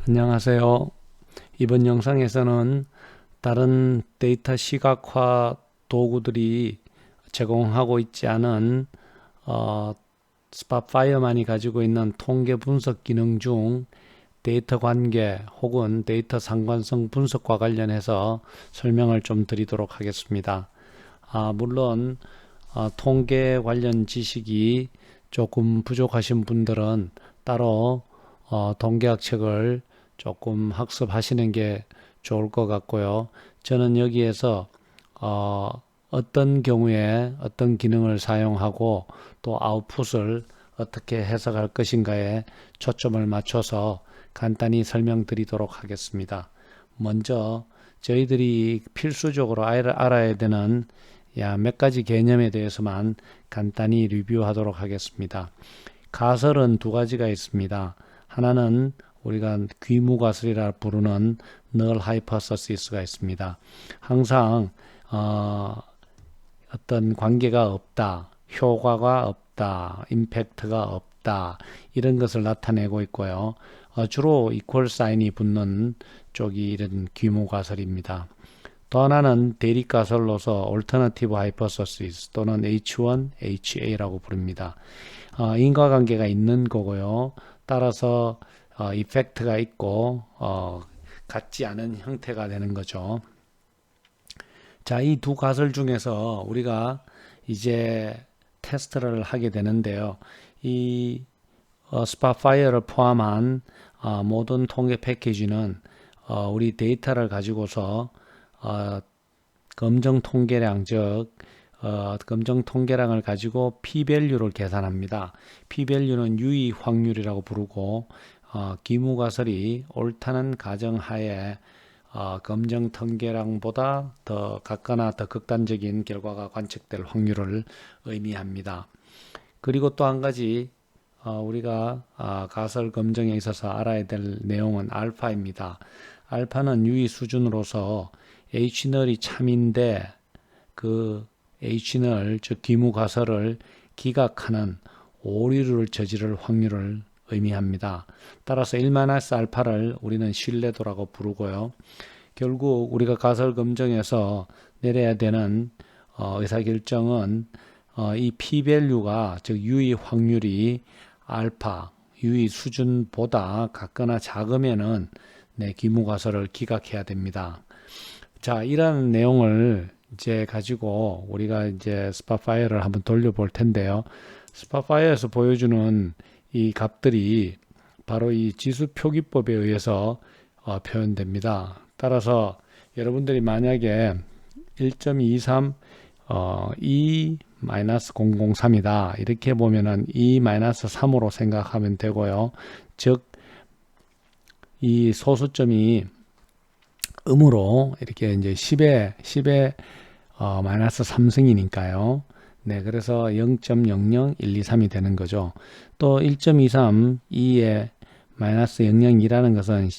안녕하세요. 이번 영상에서는 다른 데이터 시각화 도구들이 제공하고 있지 않은 스팟파이어만이 가지고 있는 통계 분석 기능 중 데이터 관계 혹은 데이터 상관성 분석과 관련해서 설명을 좀 드리도록 하겠습니다. 물론 통계 관련 지식이 조금 부족하신 분들은 따로 통계학 책을 조금 학습하시는 게 좋을 것 같고요. 저는 여기에서 어떤 경우에 어떤 기능을 사용하고 또 아웃풋을 어떻게 해석할 것인가에 초점을 맞춰서 간단히 설명드리도록 하겠습니다. 먼저 저희들이 필수적으로 알아야 되는 몇 가지 개념에 대해서만 간단히 리뷰하도록 하겠습니다. 가설은 두 가지가 있습니다. 하나는 우리가 귀무가설이라 부르는 null hypothesis가 있습니다. 항상 어떤 관계가 없다, 효과가 없다, 임팩트가 없다 이런 것을 나타내고 있고요. 주로 이퀄 사인이 붙는 쪽이 이런 귀무가설입니다. 또 하나는 대립가설로서 alternative hypothesis 또는 H1, HA라고 부릅니다. 인과관계가 있는 거고요. 따라서 이펙트가 있고 같지 않은 형태가 되는 거죠. 자, 이 두 가설 중에서 우리가 이제 테스트를 하게 되는데요. 이 스팟파이어를 포함한 모든 통계 패키지는 우리 데이터를 가지고서 검정 통계량 즉 검정 통계량을 가지고 p-value를 계산합니다. p-value는 유의 확률이라고 부르고 기무가설이 옳다는 가정하에 검정 통계량보다 더 같거나 더 극단적인 결과가 관측될 확률을 의미합니다. 그리고 또 한 가지 우리가 가설 검정에 있어서 알아야 될 내용은 알파입니다. 알파는 유의 수준으로서 Hnull이 참인데 그 Hnull 즉 기무가설을 기각하는 오류를 저지를 확률을 의미합니다. 따라서 1-알파를 우리는 신뢰도라고 부르고요. 결국 우리가 가설 검정에서 내려야 되는 의사결정은 이 p-value가 즉 유의 확률이 알파 유의 수준보다 같거나 작으면은 기무가설을 기각해야 됩니다. 자, 이런 내용을 이제 가지고 우리가 이제 스팟파이어를 한번 돌려볼 텐데요. 스팟파이어에서 보여주는 이 값들이 바로 이 지수 표기법에 의해서 표현됩니다. 따라서 여러분들이 만약에 1.23 E-003이다 이렇게 보면은 E-3으로 생각하면 되고요. 즉 이 소수점이 음으로 이렇게 이제 10의 마이너스 3승이니까요. 네, 그래서 0.00123이 되는 거죠. 또 1.23 2의 마이너스 0.02라는 것은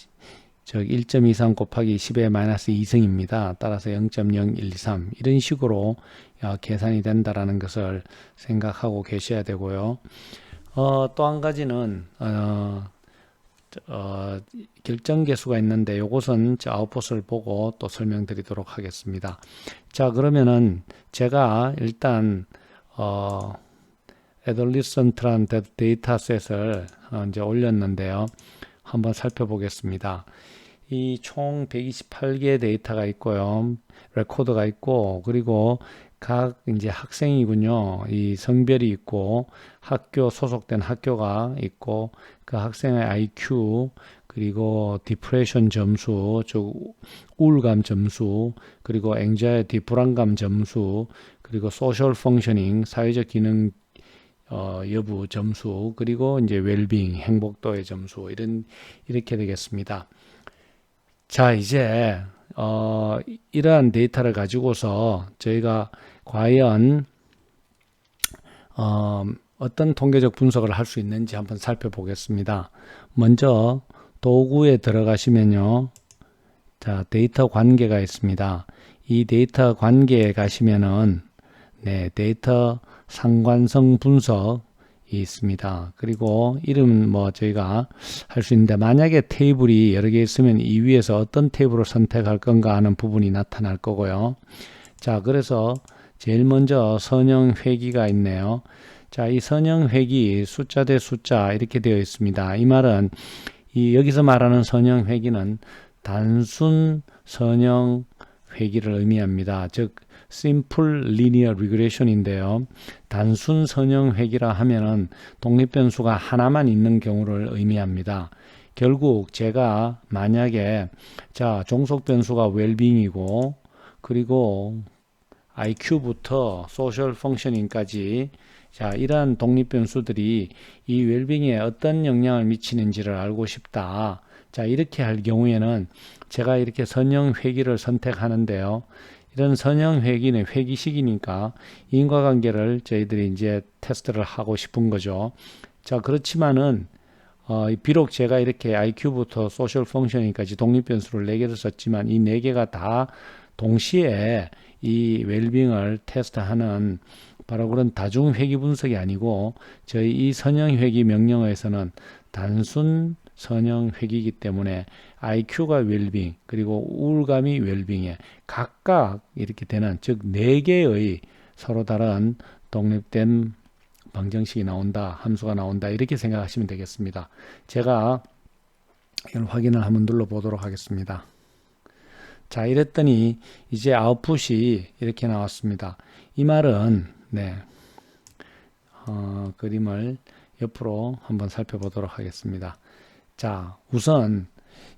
즉 1.23 곱하기 10의 마이너스 2승입니다. 따라서 0.0123 이런 식으로 계산이 된다라는 것을 생각하고 계셔야 되고요. 또 한 가지는 결정계수가 있는데 이것은 아웃풋을 보고 또 설명드리도록 하겠습니다. 자, 그러면은 제가 일단 애돌리선트란 데이터셋을 이제 올렸는데요. 한번 살펴보겠습니다. 이 총 128개 데이터가 있고요. 레코드가 있고 그리고 각 이제 학생이군요. 이 성별이 있고 학교 소속된 학교가 있고 그 학생의 IQ 그리고 디프레션 점수 즉 우울감 점수 그리고 앵자이티 불안감 점수 그리고 소셜 펑셔닝 사회적 기능 여부 점수 그리고 이제 웰빙 행복도의 점수 이렇게 되겠습니다. 자, 이제 이러한 데이터를 가지고서 저희가 과연 어떤 통계적 분석을 할 수 있는지 한번 살펴보겠습니다. 먼저 도구에 들어가시면요. 자, 데이터 관계가 있습니다. 이 데이터 관계에 가시면은 데이터 상관성 분석 있습니다. 그리고 이름은 뭐 저희가 할 수 있는데, 만약에 테이블이 여러 개 있으면 이 위에서 어떤 테이블을 선택할 건가 하는 부분이 나타날 거고요. 자, 그래서 제일 먼저 선형 회기가 있네요. 자, 이 선형 회기 숫자 대 숫자 이렇게 되어 있습니다. 이 말은 여기서 말하는 선형 회기는 단순 선형 회기를 의미합니다. 즉 simple linear regression인데요. 단순 선형 회기라 하면은 독립변수가 하나만 있는 경우를 의미합니다. 결국 제가 만약에 자, 종속 변수가 웰빙이고 그리고 IQ부터 소셜 펑셔닝까지 자, 이러한 독립 변수들이 이 웰빙에 어떤 영향을 미치는지를 알고 싶다. 자, 이렇게 할 경우에는 제가 이렇게 선형 회기를 선택하는데요. 이런 선형 회기는 회기식이니까 인과관계를 저희들이 이제 테스트를 하고 싶은 거죠. 자, 그렇지만은 비록 제가 이렇게 IQ부터 소셜 펑셔닝까지 독립 변수를 4개를 썼지만 이 4개가 다 동시에 이 웰빙을 테스트하는 바로 그런 다중 회기 분석이 아니고 저희 이 선형 회기 명령어에서는 단순 선형 회기이기 때문에 IQ가 웰빙 그리고 우울감이 웰빙에 각각 이렇게 되는 즉 4개의 서로 다른 독립된 방정식이 나온다, 함수가 나온다 이렇게 생각하시면 되겠습니다. 제가 이걸 확인을 한번 눌러 보도록 하겠습니다. 자, 이랬더니 이제 아웃풋이 이렇게 나왔습니다. 이 말은 그림을 옆으로 한번 살펴보도록 하겠습니다. 자, 우선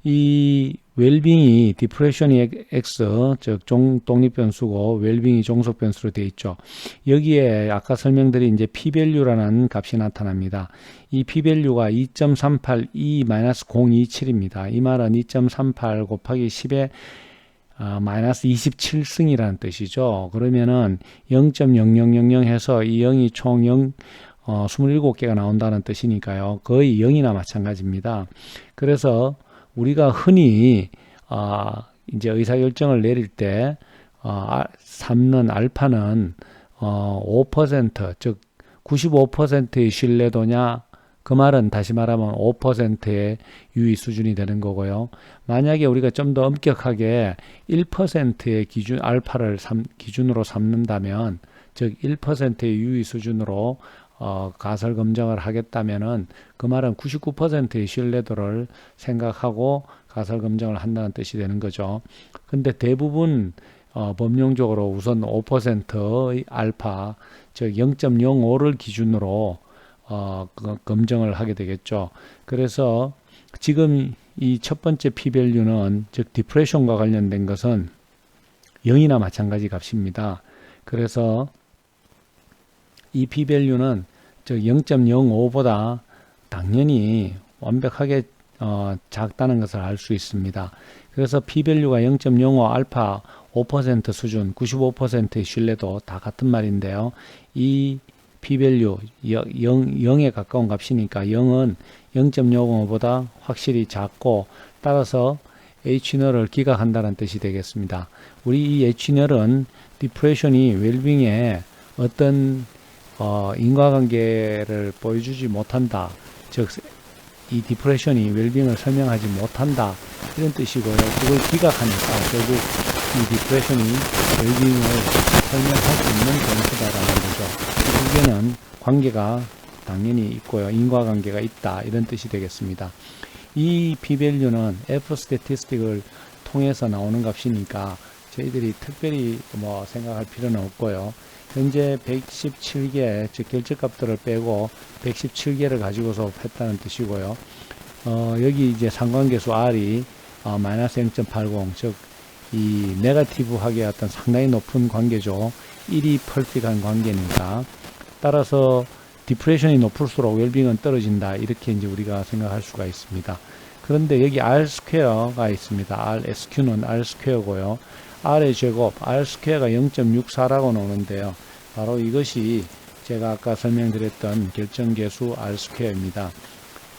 이 웰빙이 디프레션이 X, 즉 독립변수고 웰빙이 종속변수로 되어 있죠. 여기에 아까 설명드린 이제 p-value라는 값이 나타납니다. 이 p-value가 2.38e-027입니다. 이 말은 2.38 곱하기 10의 마이너스 27승이라는 뜻이죠. 그러면은 0.0000 해서 이 0이 총 27개가 나온다는 뜻이니까요. 거의 0이나 마찬가지입니다. 그래서 우리가 흔히 이제 의사결정을 내릴 때 삼는 알파는 5% 즉 95%의 신뢰도냐, 그 말은 다시 말하면 5%의 유의 수준이 되는 거고요. 만약에 우리가 좀 더 엄격하게 1%의 기준 알파를 기준으로 삼는다면, 즉 1%의 유의 수준으로 가설 검증을 하겠다면은 그 말은 99%의 신뢰도를 생각하고 가설 검증을 한다는 뜻이 되는 거죠. 근데 대부분 법령적으로 우선 5%의 알파, 즉 0.05를 기준으로 검증을 하게 되겠죠. 그래서 지금 이 첫 번째 p-value는 즉 디프레션과 관련된 것은 0이나 마찬가지 값입니다. 그래서 이 p-value는 즉 0.05보다 당연히 완벽하게 작다는 것을 알 수 있습니다. 그래서 p-value가 0.05 알파 5% 수준, 95%의 신뢰도 다 같은 말인데요. 이 p-value 0에 가까운 값이니까 0은 0.05보다 확실히 작고, 따라서 H-null을 기각한다는 뜻이 되겠습니다. 우리 이 H-null은 디프레션이 웰빙에 어떤 인과관계를 보여주지 못한다, 즉 이 디프레션이 웰빙을 설명하지 못한다 이런 뜻이고요. 그걸 기각하니까 결국 이 디프레션이 웰빙을 설명할 수 있는 변수다라는 거죠. 두 개는 관계가 당연히 있고요. 인과관계가 있다 이런 뜻이 되겠습니다. 이 p-value는 f-statistic을 통해서 나오는 값이니까 저희들이 특별히 뭐 생각할 필요는 없고요. 현재 117개, 즉 결정값들을 빼고 117개를 가지고서 했다는 뜻이고요. 여기 이제 상관계수 R이 마이너스 0.80, 즉 이 네거티브하게 어떤 상당히 높은 관계죠. 1이 펄픽한 관계니까, 따라서 디프레션이 높을수록 웰빙은 떨어진다 이렇게 이제 우리가 생각할 수가 있습니다. 그런데 여기 R 스퀘어가 있습니다. RSQ는 R 스퀘어고요. R의 제곱, R 스퀘어가 0.64라고 나오는데요. 바로 이것이 제가 아까 설명드렸던 결정계수 R 스퀘어입니다.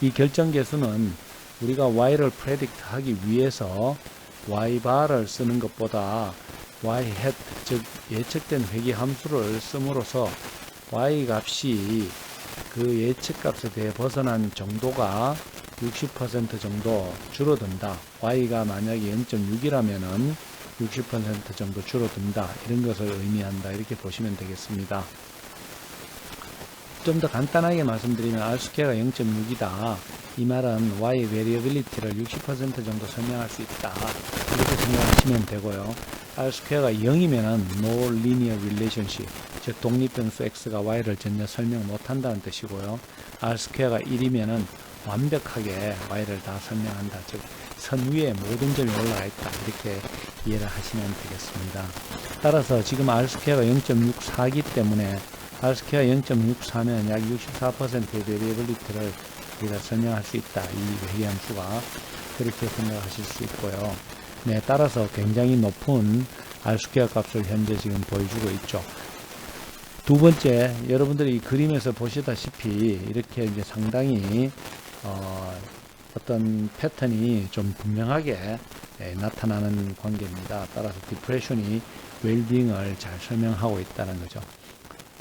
이 결정계수는 우리가 Y를 프레딕트 하기 위해서 Y바를 쓰는 것보다 Y hat, 즉 예측된 회귀 함수를 씀으로써 Y 값이 그 그 예측값에 대해 벗어난 정도가 60% 정도 줄어든다. y가 만약에 0.6이라면은 60% 정도 줄어든다. 이런 것을 의미한다. 이렇게 보시면 되겠습니다. 좀 더 간단하게 말씀드리면 R스퀘어가 0.6이다. 이 말은 Y 베리어빌리티를 60% 정도 설명할 수 있다. 이렇게 생각하시면 되고요. R스퀘어가 0이면은 No Linear Relationship, 즉 독립변수 X가 Y를 전혀 설명 못한다는 뜻이고요. R스퀘어가 1이면은 완벽하게 Y를 다 설명한다. 즉 선 위에 모든 점이 올라가 있다. 이렇게 이해를 하시면 되겠습니다. 따라서 지금 R스퀘어가 0.64이기 때문에 R스퀘어 0.64면 약 64%의 베리어빌리티를 우리가 설명할 수 있다. 이 회의함수가 그렇게 생각하실 수 있고요. 네, 따라서 굉장히 높은 R스퀘어 값을 현재 지금 보여주고 있죠. 두 번째, 여러분들이 이 그림에서 보시다시피 이렇게 이제 상당히 어떤 패턴이 좀 분명하게 나타나는 관계입니다. 따라서 디프레션이 웰빙을 잘 설명하고 있다는 거죠.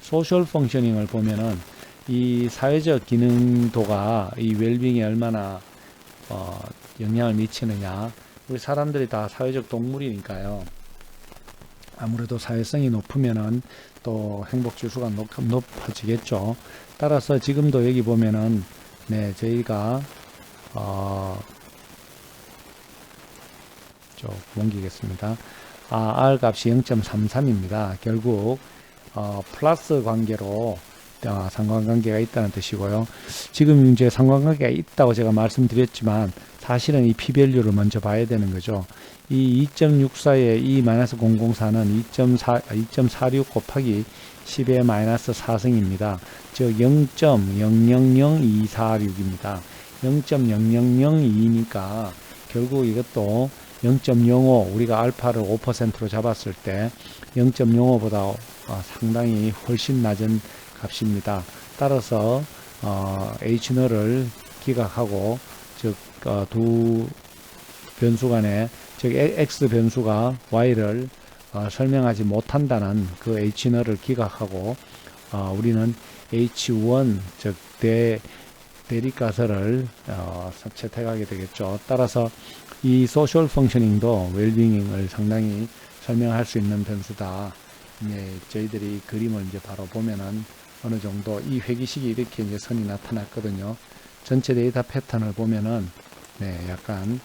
소셜 펑셔닝을 보면은 이 사회적 기능도가 이 웰빙에 얼마나 영향을 미치느냐. 우리 사람들이 다 사회적 동물이니까요. 아무래도 사회성이 높으면은 또 행복 지수가 높아지겠죠. 따라서 지금도 여기 보면은 저희가 좀 옮기겠습니다. R 값이 0.33입니다. 결국 플러스 관계로 상관관계가 있다는 뜻이고요. 지금 이제 상관관계가 있다고 제가 말씀드렸지만 사실은 이 p-밸류를 먼저 봐야 되는 거죠. 이 2.64의 이 -004는 2.46 곱하기 10의 -4승입니다. 즉 0.000246입니다. 0.0002니까 결국 이것도 0.05 우리가 알파를 5%로 잡았을 때 0.05보다 상당히 훨씬 낮은 값입니다. 따라서 H0를 기각하고 즉 두 변수 간에 즉 X 변수가 Y를 설명하지 못한다는 그 H0를 기각하고 우리는 H1 즉 대립가설을 채택하게 되겠죠. 따라서 이 소셜 펑셔닝도 웰빙을 상당히 설명할 수 있는 변수다. 저희들이 그림을 이제 바로 보면은 어느 정도 이 회기식이 이렇게 이제 선이 나타났거든요. 전체 데이터 패턴을 보면은 약간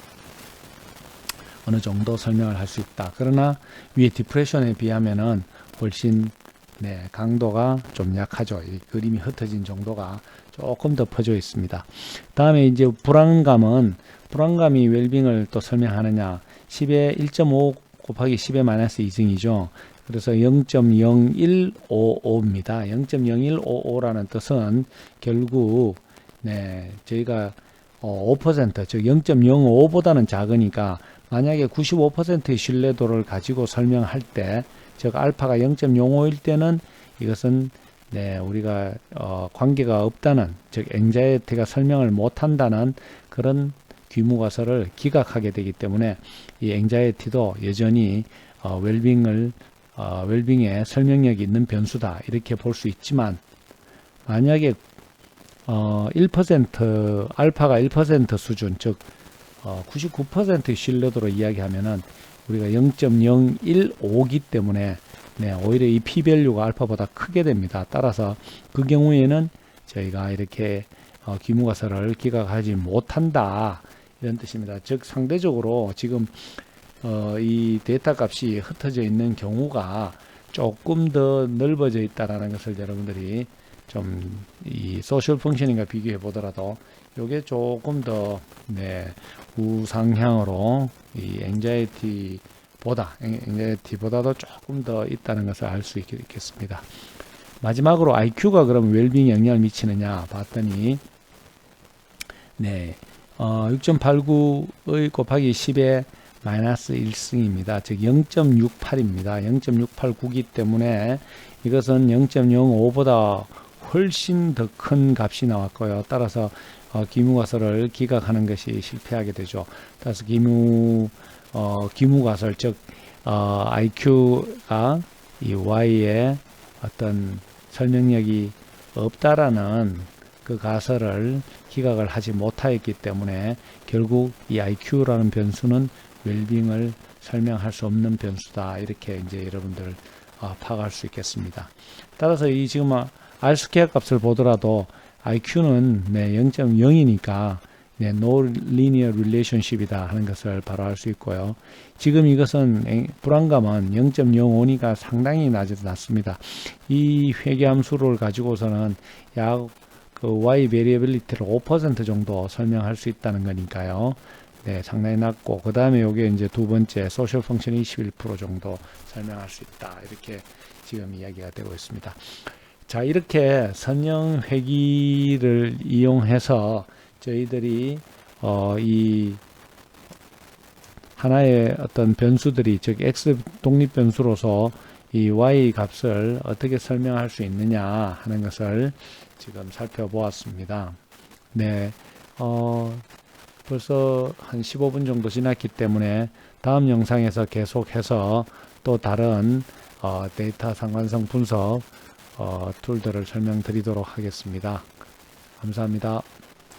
어느 정도 설명을 할 수 있다. 그러나 위에 디프레션에 비하면은 훨씬 강도가 좀 약하죠. 이 그림이 흩어진 정도가 조금 더 퍼져 있습니다. 다음에 이제 불안감이 웰빙을 또 설명하느냐. 10의 1.5 곱하기 10의 -2승이죠. 그래서 0.0155입니다. 0.0155라는 뜻은 결국 저희가 5% 즉 0.05보다는 작으니까 만약에 95%의 신뢰도를 가지고 설명할 때 즉 알파가 0.05일 때는 이것은 우리가 관계가 없다는 즉 앵자이티가 설명을 못한다는 그런 귀무가설을 기각하게 되기 때문에 이 앵자이티도 여전히 웰빙에 설명력이 있는 변수다 이렇게 볼 수 있지만 만약에 1% 알파가 1% 수준 즉 99%의 신뢰도로 이야기하면은 우리가 0.015기 때문에 오히려 이 p-밸류가 알파보다 크게 됩니다. 따라서 그 경우에는 저희가 이렇게 귀무가설을 기각하지 못한다 이런 뜻입니다. 즉 상대적으로 지금 이 데이터 값이 흩어져 있는 경우가 조금 더 넓어져 있다라는 것을 여러분들이 좀 이 소셜 펑셔닝과 비교해 보더라도 요게 조금 더 우상향으로 이 앵자이티보다도 조금 더 있다는 것을 알 수 있겠습니다. 마지막으로 IQ가 그럼 웰빙에 영향을 미치느냐 봤더니 6.89의 곱하기 10의 -1승입니다. 즉 0.68입니다. 0.689이기 때문에 이것은 0.05보다 훨씬 더 큰 값이 나왔고요. 따라서 귀무가설을 기각하는 것이 실패하게 되죠. 따라서 귀무가설 즉 IQ가 이 Y의 어떤 설명력이 없다라는 그 가설을 기각을 하지 못하였기 때문에 결국 이 IQ라는 변수는 웰빙을 설명할 수 없는 변수다. 이렇게 이제 여러분들 파악할 수 있겠습니다. 따라서 이 지금 R 스퀘어 값을 보더라도 IQ는 0.0이니까 no linear relationship이다 하는 것을 바로 알 수 있고요. 지금 이것은 불안감은 0.05니까 상당히 낮습니다. 이 회계함수를 가지고서는 약 그 Y variability를 5% 정도 설명할 수 있다는 거니까요. 네, 상당히 낮고, 그 다음에 요게 이제 두 번째, 소셜 펑션이 21% 정도 설명할 수 있다. 이렇게 지금 이야기가 되고 있습니다. 자, 이렇게 선형 회귀를 이용해서 저희들이, 이 하나의 어떤 변수들이, 즉, X 독립 변수로서 이 Y 값을 어떻게 설명할 수 있느냐 하는 것을 지금 살펴보았습니다. 네, 벌써 한 15분 정도 지났기 때문에 다음 영상에서 계속해서 또 다른 데이터 상관성 분석 툴들을 설명드리도록 하겠습니다. 감사합니다.